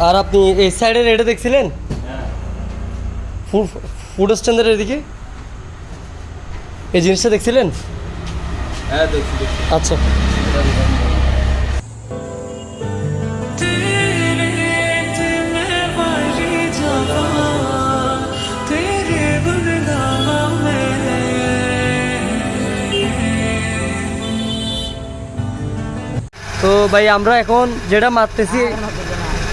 আর আপনি এই সাইডের এটা দেখছিলেন ফুড স্ট্যান্ডের এদিকে এই জিনিসটা দেখছিলেন? হ্যাঁ দেখছি। আচ্ছা তো ভাই আমরা এখন যেটা মারতেছি,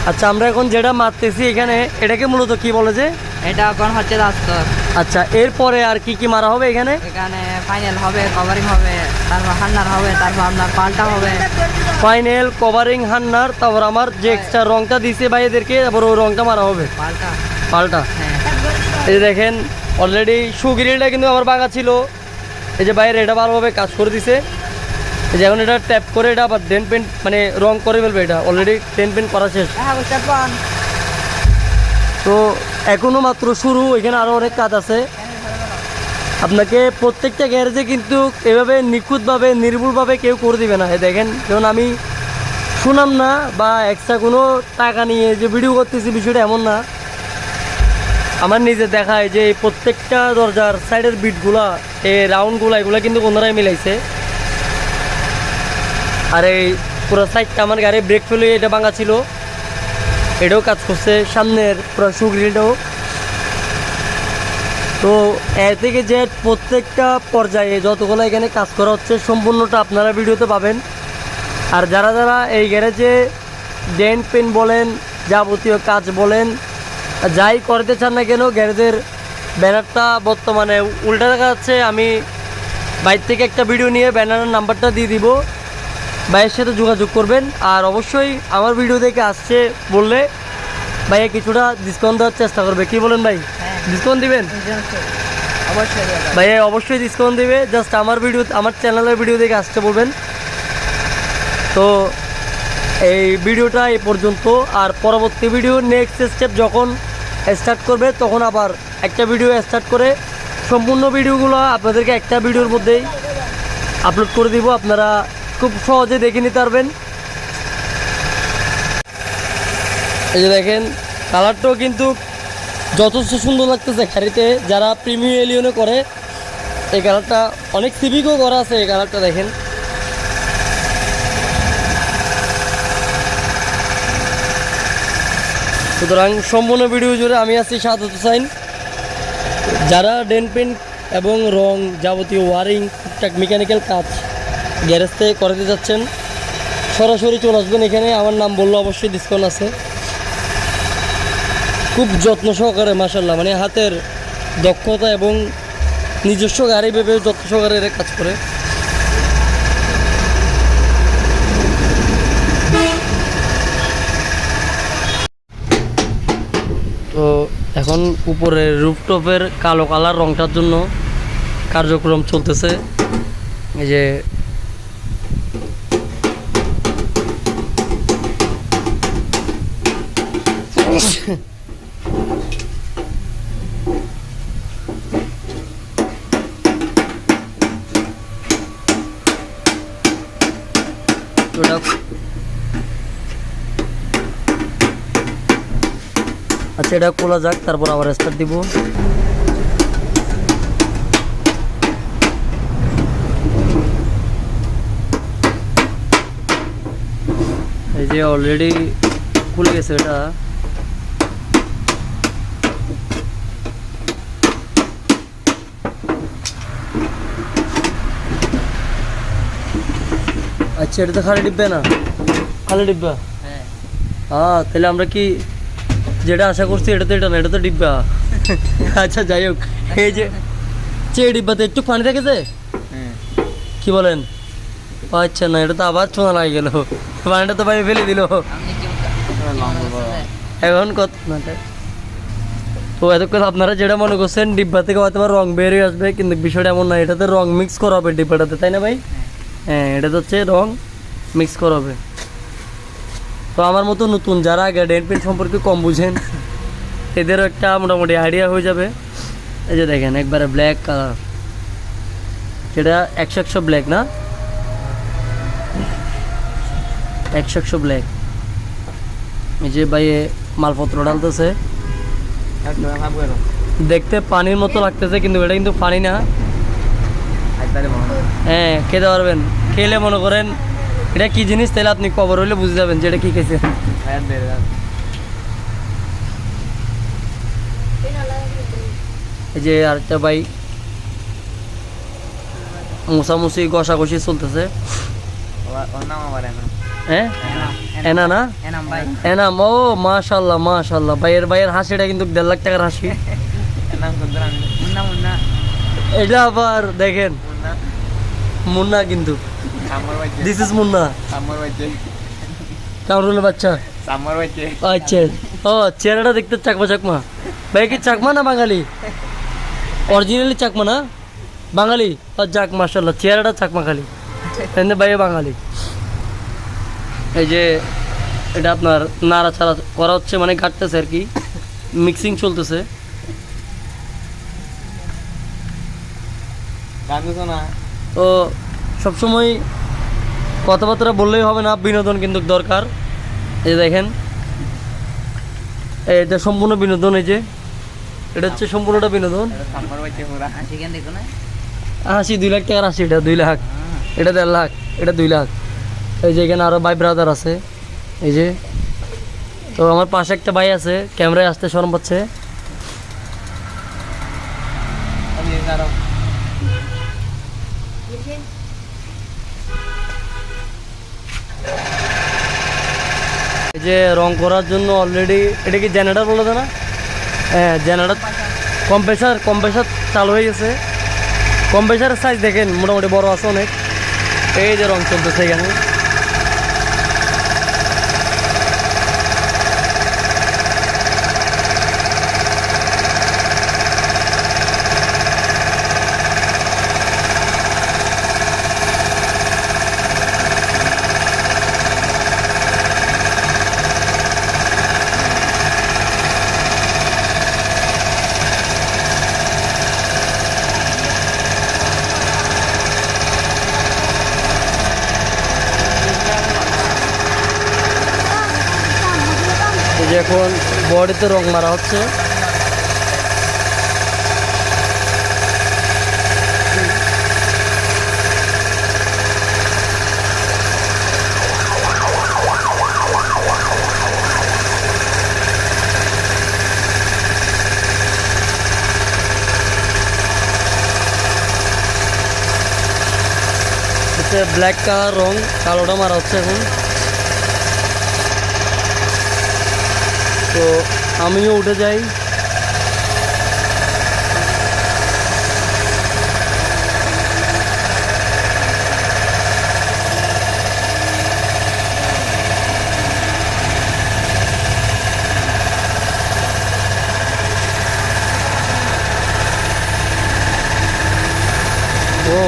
আচ্ছা আমরা এখন যেটা মারতেছি এখানে এটাকে মূলত কি বলে যে? এটা এখন হচ্ছে রাস্তার। আচ্ছা এরপরে আর কি কি মারা হবে এখানে? এখানে ফাইনাল হবে, কভারিং হবে, তারপর হান্নার হবে, তারপর আপনার পাল্টা হবে। ফাইনাল কভারিং হান্নার, তারপর আমার যে এক্সট্রা রংটা দিছে ভাই এদেরকে, তারপর ওই রংটা মারা হবে পাল্টা। পাল্টা। হ্যাঁ এই যে দেখেন অলরেডি সুগিরিটা কিন্তু আমার বাঁকা ছিল, এই যে বাইরে এটা ভালোভাবে কাজ করে দিছে। এই যে এখন এটা ট্যাপ করে এটা আবার ডেন্ট পেন্ট মানে রং করে ফেলবে, এটা অলরেডি ডেন্ট পেন্ট করা শেষ। তো এখনো মাত্র শুরু, এখানে আরও অনেক কাজ আছে। আপনাকে প্রত্যেকটা গ্যারেজে কিন্তু এভাবে নিখুঁতভাবে নির্ভুলভাবে কেউ করে দিবে না। দেখেন যেমন আমি শুনাম না বা এক্সট্রা কোনো টাকা নিয়ে যে ভিডিও করতেছি বিষয়টা এমন না, আমার নিজে দেখায় যে এই প্রত্যেকটা দরজার সাইডের বিটগুলা এই রাউন্ডগুলা এগুলো কিন্তু কোনরাই মিলাইছে। আর এই পুরো সাইডটা আমার গাড়ি ব্রেক ফেলে এটা ভাঙা ছিল, এটাও কাজ করছে, সামনের পুরো সুগ্রিলটাও। তো এর থেকে যে প্রত্যেকটা পর্যায়ে যতগুলো এখানে কাজ করা হচ্ছে সম্পূর্ণটা আপনারা ভিডিওতে পাবেন। আর যারা যারা এই গ্যারেজে ডেন্ট পেন বলেন, যাবতীয় কাজ বলেন, যাই করতে চান না কেন, গ্যারেজের ব্যানারটা বর্তমানে উল্টা দেখা যাচ্ছে। আমি বাইর থেকে একটা ভিডিও নিয়ে ব্যানারের নাম্বারটা দিয়ে দিব, ভাইয়ের সাথে যোগাযোগ করবেন। আর অবশ্যই আমার ভিডিও দেখে আসছে বললে ভাইয়া কিছুটা ডিসকাউন্ট দেওয়ার চেষ্টা করবে। কি বলেন ভাই, ডিসকাউন্ট দিবেন? অবশ্যই ভাইয়া অবশ্যই ডিসকাউন্ট দিবে, জাস্ট আমার ভিডিও আমার চ্যানেলের ভিডিও দেখে আসতে বলবেন। তো এই ভিডিওটা এই পর্যন্ত, আর পরবর্তী ভিডিও নেক্সট স্টেপ যখন স্টার্ট করবে তখন আবার একটা ভিডিও স্টার্ট করে সম্পূর্ণ ভিডিওগুলো আপনাদেরকে একটা ভিডিওর মধ্যেই আপলোড করে দিব, আপনারা খুব সহজে দেখে নিতে পারবেন। এই যে দেখেন কালারটাও কিন্তু যথেষ্ট সুন্দর লাগতেছে গাড়িতে। যারা প্রিমিয়াম এলিয়নে করে এই কালারটা অনেক সিভিকও করা আছে, এই কালারটা দেখেন। সুতরাং সম্পূর্ণ ভিডিও জুড়ে আমি আছি সাদত হোসাইন। যারা ডেন্ট পেন্ট এবং রং যাবতীয় ওয়ারিং টুকটাক মেকানিক্যাল কাজ গ্যারেজ থেকে করাতে যাচ্ছেন সরাসরি চলে আসবেন এখানে। আমার নাম বললো অবশ্যই ডিসকাউন্ট আছে। খুব যত্ন সহকারে মাশাআল্লাহ, মানে হাতের দক্ষতা এবং নিজস্ব গাড়ি ভেবে যত্ন সহকারে এরা কাজ করে। তো এখন উপরের রুফটপের কালো কালার রংটার জন্য কার্যক্রম চলতেছে। এই যে আচ্ছা এটা খোলা যাক, তারপর আবার স্টার্ট দিব। এই যে অলরেডি খুলে গেছে এটা। আচ্ছা এটা তো খালি ডিব্বা না, খালি ডিব্বা। হ্যাঁ তাহলে আমরা কি যেটা আশা করছি এটা তো এটা না, এটা তো ডিব্বা। আচ্ছা যাই হোক, এই যে ডিব্বাতে একটু পানি থেকেছে কি বলেন? আচ্ছা না, এটা তো আবার ছোঁয়া লাগে গেল, পানিটা তো বাইরে ফেলে দিল। এখন কত না তো এতক্ষণ আপনারা যেটা মনে করছেন ডিব্বা থেকে হয়তো রং বেরিয়ে আসবে, কিন্তু বিষয়টা এমন না, এটাতে রং মিক্স করা হবে ডিব্বাটাতে, তাই না ভাই? হ্যাঁ এটা তো হচ্ছে রং মিক্স করা হবে। তো আমার মতো নতুন যারা আগে ডেন্ট পেন সম্পর্কে কম বুঝেন এদেরও একটা মোটামুটি আইডিয়া হয়ে যাবে। এই যে দেখেন একবারে ব্ল্যাক কালার, যেটা 100 ব্ল্যাক না, 100 ব্ল্যাক। এই যে ভাই মালপত্র ডালতেছে, দেখতে পানির মতো লাগতেছে কিন্তু এটা কিন্তু পানি না। হ্যাঁ খেতে পারবেন, খেলে মনে করেন এটা কি জিনিস তাহলে আপনি কবর হইলে বুঝে যাবেন যে এটা কি খেয়েছেন। এই যে আরেকটা ভাই মোছামুছি ঘষাঘষি চলতেছে। হ্যাঁ এনা না, এনাম ভাই, এনাম। ও মাশাল্লাহ মাশাল্লাহ, ভাইয়ের হাসিটা কিন্তু 1.5 লাখ টাকার হাসি। মুন্না মুন্না এটা আবার দেখেন মুন্না, কিন্তু দিস ইজ মুন্না কামরুলের বাচ্চা। আচ্ছা ও চেহারাটা দেখতে চাকমা চাকমা। ভাই কি চাকমা না বাঙালি? অরিজিনালি চাকমা না বাঙালি? ও যাক মাশাল্লাহ, চেহারাটা চাকমা খালি, এমনি ভাই বাঙালি। এই যে এটা আপনার নাড়াচাড়া করা হচ্ছে, মানে কাটতেছে আর কি, মিক্সিং চলতেছে। তো সবসময় কথাবার্তা বললেই হবে না, বিনোদন কিন্তু দরকার। এই যে দেখেন এটা সম্পূর্ণ বিনোদন। এই যে এটা হচ্ছে সম্পূর্ণটা বিনোদন। হাসি কেন দেখো না? হাসি 2 লাখ টাকার হাসি, এটা 2 লাখ, এটা 1.5 লাখ, এটা 2 লাখ। এই যে এখানে আরও ভাই ব্রাদার আছে। এই যে তো আমার পাশে একটা ভাই আছে, ক্যামেরায় আসতে শরম পাচ্ছে। এই যে রং করার জন্য অলরেডি এটা কি জেনারেটর বলে না? হ্যাঁ জেনারেটর, কম্প্রেসার চালু হয়ে গেছে। কম্প্রেসারের সাইজ দেখেন মোটামুটি বড় আছে অনেক। এই যে রং চলতেছে এখানে। এই যে এখন বডিতে রং মারা হচ্ছে। ব্ল্যাক কালার রং, কালোটা মারা হচ্ছে এখন। তো আমিও উঠে যাই। ও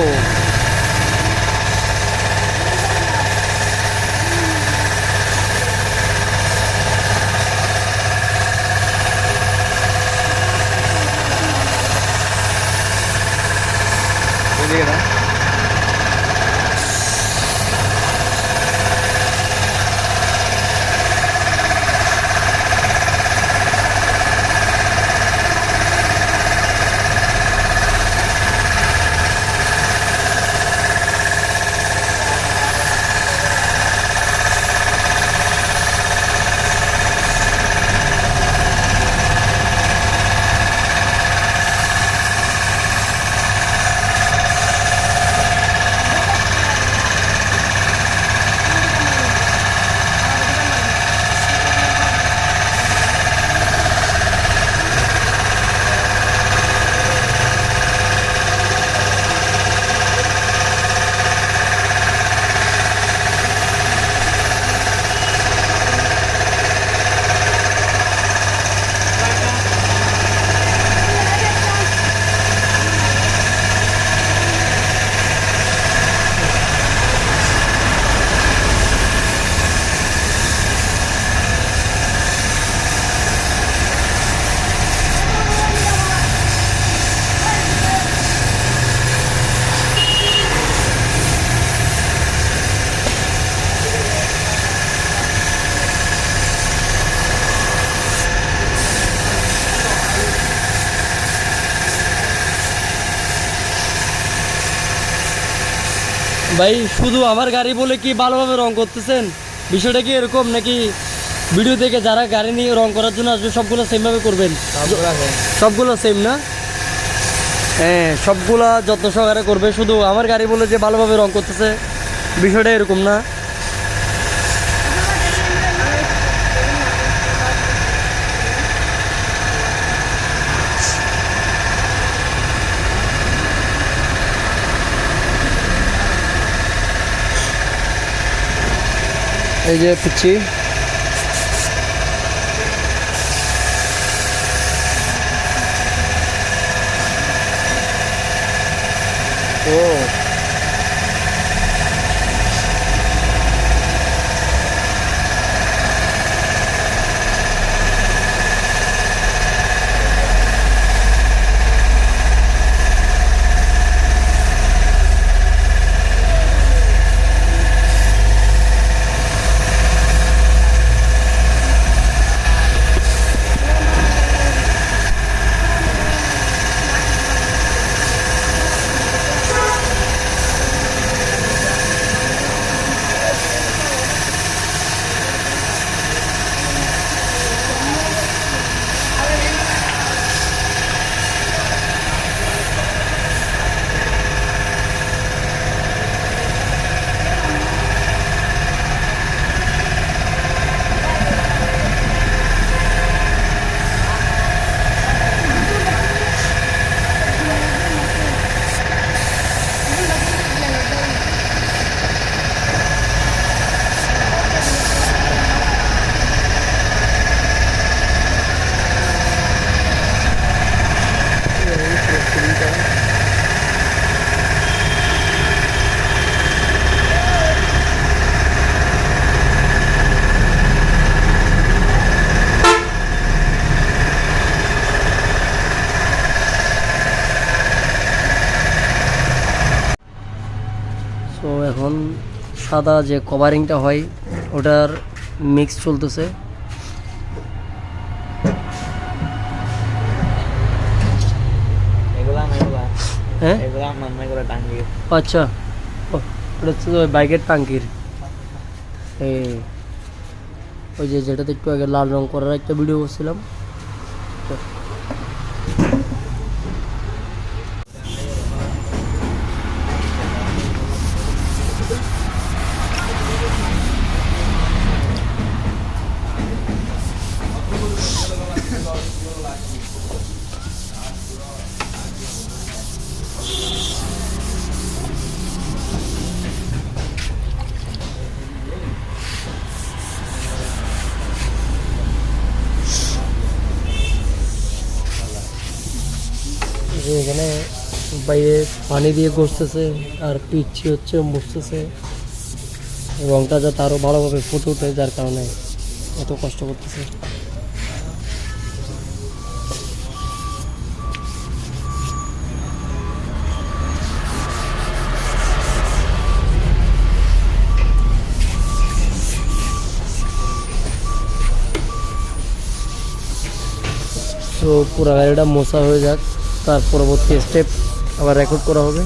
ভাই শুধু আমার গাড়ি বলে কি ভালোভাবে রং করতেছেন? বিষয়টা কি এরকম নাকি ভিডিও দেখে যারা গাড়ি নিয়ে রং করার জন্য আসবে সবগুলো সেমভাবে করবেন? সবগুলো সেম না? হ্যাঁ, সবগুলা যত্ন সহকারে করবে। শুধু আমার গাড়ি বলে যে ভালোভাবে রং করতেছে বিষয়টা এরকম না। এই যে পিচ্ছি ও তো এখন সাদা যে কভারিংটা হয় ওটার মিক্স চলতেছে। হ্যাঁ আচ্ছা, ওটা হচ্ছে ওই বাইকের টাঙ্কির ওই যে যেটাতে একটু আগে লাল রং করার একটা ভিডিও করছিলাম। এখানে বাইরে পানি দিয়ে ঘষতেছে আর পিচ্ছি হচ্ছে মুছতেছে, রংটা যাতে আরও ভালোভাবে ফুটে ওঠে, যার কারণে এত কষ্ট করতেছে। তো পুরো গাড়িটা মোছা হয়ে যাক, তার পরবর্তী স্টেপ আবার রেকর্ড করা হবে।